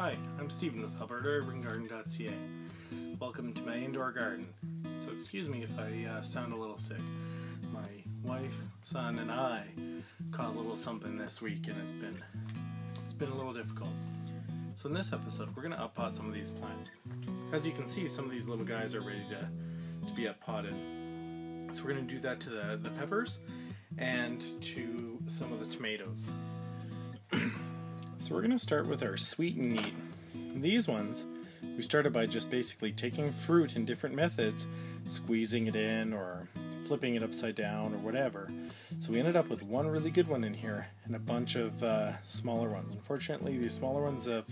Hi, I'm Stephen with Alberta Urban Garden.ca. Welcome to my indoor garden. So excuse me if I sound a little sick. My wife, son, and I caught a little something this week, and it's been a little difficult. So in this episode, we're going to up-pot some of these plants. As you can see, some of these little guys are ready to be up-potted. So we're going to do that to the peppers and to some of the tomatoes. So we're going to start with our sweet and neat. These ones, we started by just basically taking fruit in different methods, squeezing it in or flipping it upside down or whatever. So we ended up with one really good one in here and a bunch of smaller ones. Unfortunately, these smaller ones have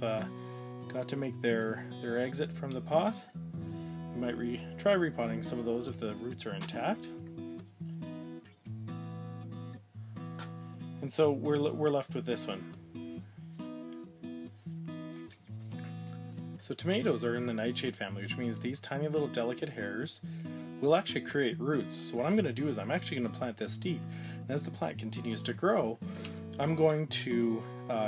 got to make their exit from the pot. We might try repotting some of those if the roots are intact. And so we're left with this one. So tomatoes are in the nightshade family, which means these tiny little delicate hairs will actually create roots. So what I'm going to do is I'm actually going to plant this deep. And as the plant continues to grow, I'm going to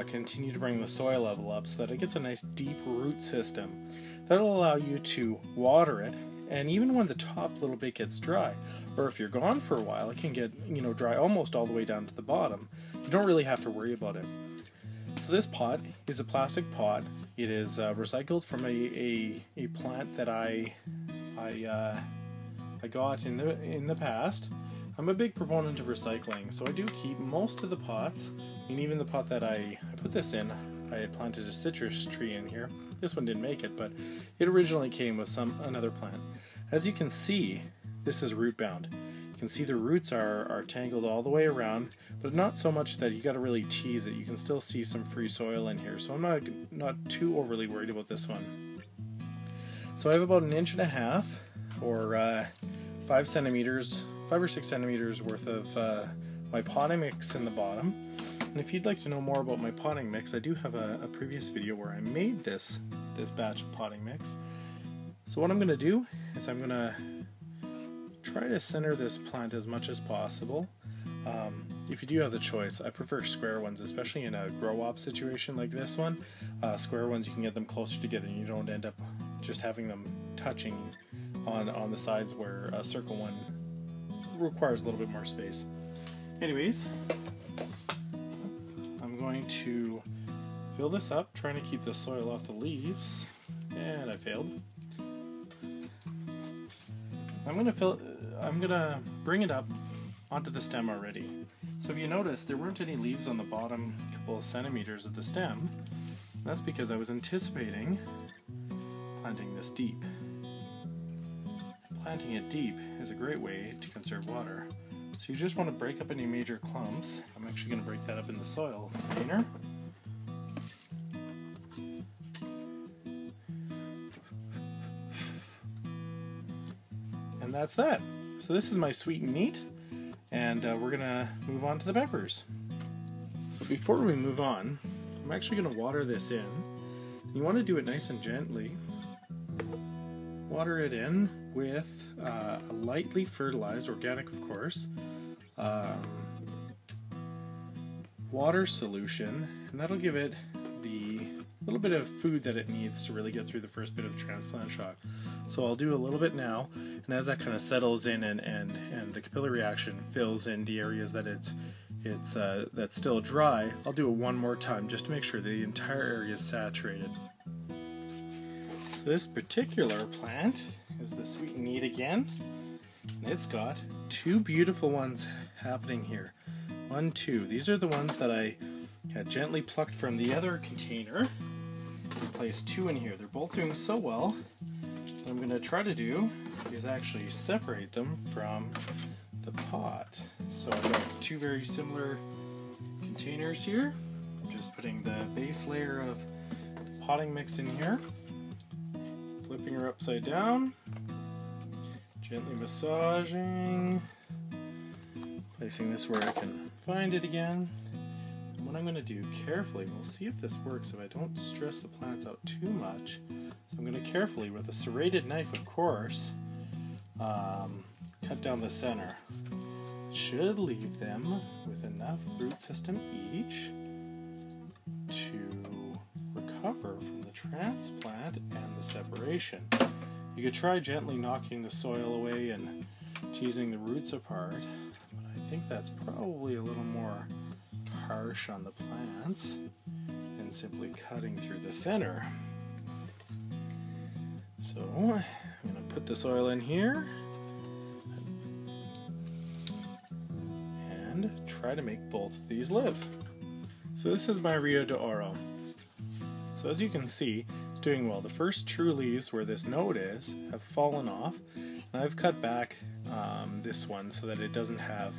continue to bring the soil level up so that it gets a nice deep root system. That'll allow you to water it, and even when the top little bit gets dry, or if you're gone for a while, it can get dry almost all the way down to the bottom. You don't really have to worry about it. So this pot is a plastic pot. It is recycled from a plant that I got in the past. I'm a big proponent of recycling, so I do keep most of the pots. And even the pot that I put this in, I had planted a citrus tree in here. This one didn't make it, but it originally came with another plant. As you can see, this is root bound. You can see the roots are tangled all the way around, but not so much that you got to really tease it. You can still see some free soil in here, so I'm not too overly worried about this one. So I have about 1.5 inches or 5 or 6 centimeters worth of my potting mix in the bottom. And if you'd like to know more about my potting mix, I do have a previous video where I made this batch of potting mix. So what I'm going to do is I'm going to try to center this plant as much as possible. If you do have the choice, I prefer square ones, especially in a grow-op situation like this one. Square ones, you can get them closer together and you don't end up just having them touching on the sides, where a circle one requires a little bit more space. Anyways, I'm going to fill this up, trying to keep the soil off the leaves, and I failed. I'm gonna bring it up onto the stem already. So if you notice, there weren't any leaves on the bottom couple of centimeters of the stem. That's because I was anticipating planting this deep. Planting it deep is a great way to conserve water. So you just want to break up any major clumps. I'm actually going to break that up in the soil container. And that's that. So this is my sweet and neat, and we're going to move on to the peppers. So before we move on, I'm actually going to water this in. You want to do it nice and gently. Water it in with a lightly fertilized, organic of course, water solution, and that'll give it the little bit of food that it needs to really get through the first bit of transplant shock. So I'll do a little bit now, and as that kind of settles in and the capillary action fills in the areas that that's still dry, I'll do it one more time just to make sure the entire area is saturated. So this particular plant is the sweet and neat again, and it's got two beautiful ones happening here. 1, 2. These are the ones that I had gently plucked from the other container and placed 2 in here. They're both doing so well. What I'm going to try to do is actually separate them from the pot. So I've got 2 very similar containers here. I'm just putting the base layer of potting mix in here, flipping her upside down, gently massaging, placing this where I can find it again. And what I'm going to do carefully, we'll see if this works if I don't stress the plants out too much. So I'm going to carefully, with a serrated knife of course, cut down the center. Should leave them with enough root system each to recover recover from the transplant and the separation. You could try gently knocking the soil away and teasing the roots apart, but I think that's probably a little more harsh on the plants than simply cutting through the center. So I'm going to put the soil in here and try to make both of these live. So this is my Rio de Oro. So as you can see, it's doing well. The first true leaves where this node is have fallen off, and I've cut back this one so that it doesn't have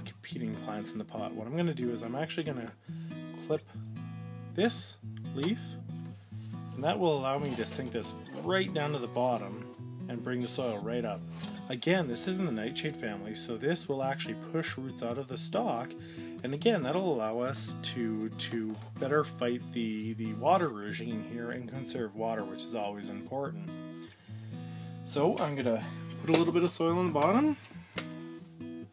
competing plants in the pot. What I'm going to do is I'm actually going to clip this leaf, and that will allow me to sink this right down to the bottom and bring the soil right up. Again, this is in the nightshade family, so this will actually push roots out of the stalk, and again, that'll allow us to better fight the water regime here and conserve water, which is always important. So I'm going to put a little bit of soil on the bottom. I'm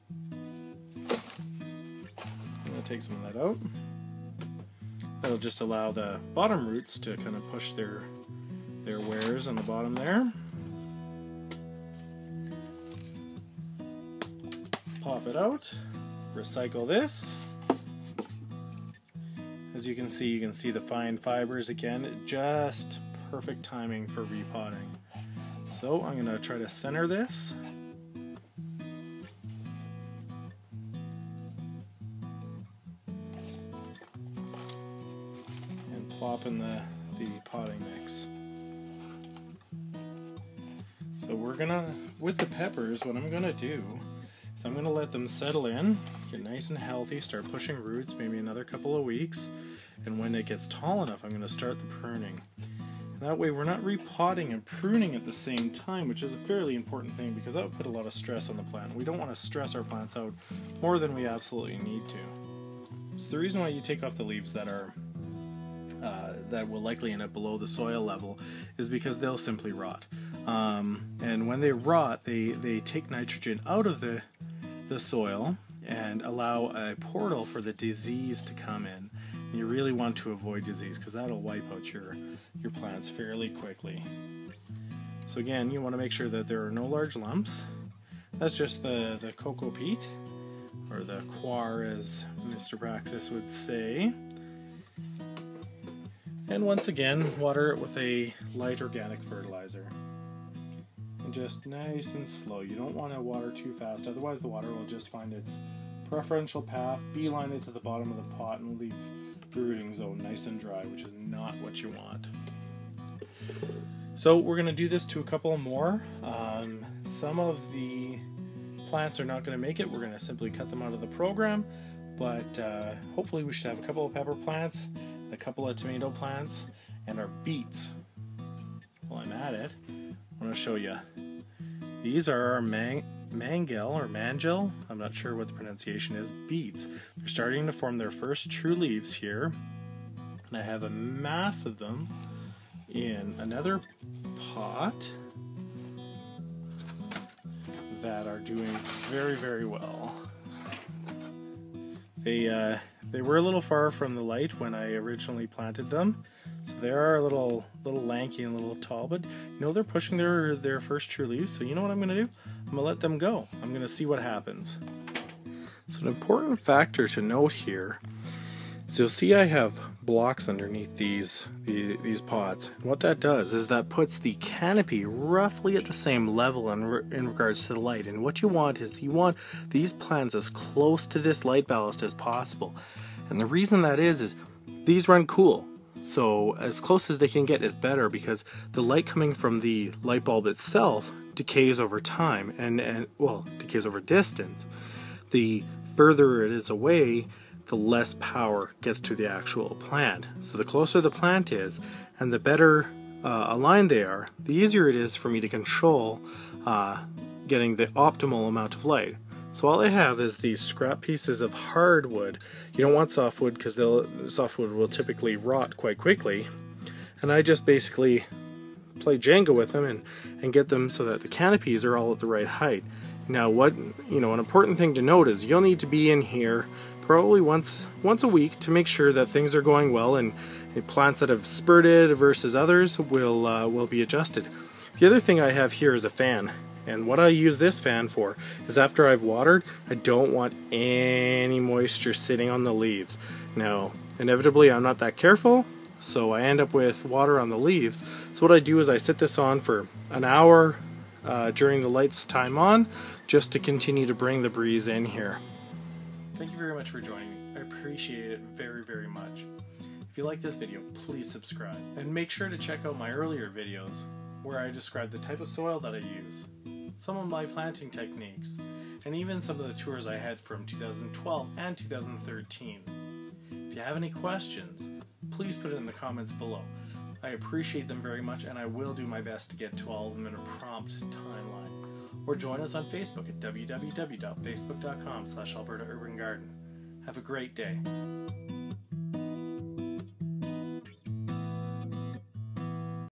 going to take some of that out. That'll just allow the bottom roots to kind of push their wares on the bottom there. Pop it out, recycle this. As you can see the fine fibers again, just perfect timing for repotting. So I'm going to try to center this. And plop in the potting mix. So we're gonna, with the peppers, what I'm gonna do is I'm gonna let them settle in, get nice and healthy, start pushing roots, maybe another couple of weeks, and when it gets tall enough, I'm gonna start the pruning. And that way we're not repotting and pruning at the same time, which is a fairly important thing because that would put a lot of stress on the plant. We don't want to stress our plants out more than we absolutely need to. So the reason why you take off the leaves that are that will likely end up below the soil level is because they'll simply rot. And when they rot, they take nitrogen out of the soil and allow a portal for the disease to come in. And you really want to avoid disease because that'll wipe out your plants fairly quickly. So again, you want to make sure that there are no large lumps. That's just the cocoa peat, or the coir as Mr. Praxis would say. And once again, water it with a light organic fertilizer. And just nice and slow. You don't want to water too fast, otherwise the water will just find its preferential path, beeline it to the bottom of the pot, and leave the rooting zone nice and dry, which is not what you want. So we're going to do this to a couple more. Some of the plants are not going to make it. We're going to simply cut them out of the program, but hopefully we should have a couple of pepper plants, a couple of tomato plants, and our beets. While I'm at it, I want to show you. These are our mangel or mangel, I'm not sure what the pronunciation is, beets. They're starting to form their first true leaves here, and I have a mass of them in another pot that are doing very, very well. They were a little far from the light when I originally planted them, so they are a little lanky and a little tall, but you know, they're pushing their first true leaves, so you know what I'm going to do? I'm going to let them go. I'm going to see what happens. So an important factor to note here is you'll see I have blocks underneath these pots. And what that does is that puts the canopy roughly at the same level in regards to the light. And what you want is you want these plants as close to this light ballast as possible. And the reason that is these run cool. So as close as they can get is better, because the light coming from the light bulb itself decays over time and well, decays over distance. The further it is away, the less power gets to the actual plant. So the closer the plant is and the better aligned they are, the easier it is for me to control getting the optimal amount of light. So all I have is these scrap pieces of hardwood. You don't want softwood because softwood will typically rot quite quickly. And I just basically play Jenga with them and get them so that the canopies are all at the right height. Now an important thing to note is you'll need to be in here probably once a week to make sure that things are going well, and plants that have spurted versus others will be adjusted. The other thing I have here is a fan, and what I use this fan for is after I've watered, I don't want any moisture sitting on the leaves. Now, inevitably I'm not that careful, so I end up with water on the leaves. So what I do is I sit this on for an hour during the lights time on, just to continue to bring the breeze in here. Thank you very much for joining me. I appreciate it very, very much. If you like this video, please subscribe, and make sure to check out my earlier videos where I describe the type of soil that I use, some of my planting techniques, and even some of the tours I had from 2012 and 2013. If you have any questions, please put it in the comments below. I appreciate them very much, and I will do my best to get to all of them in a prompt timeline. Or join us on Facebook at www.facebook.com/Alberta Urban Garden. Have a great day.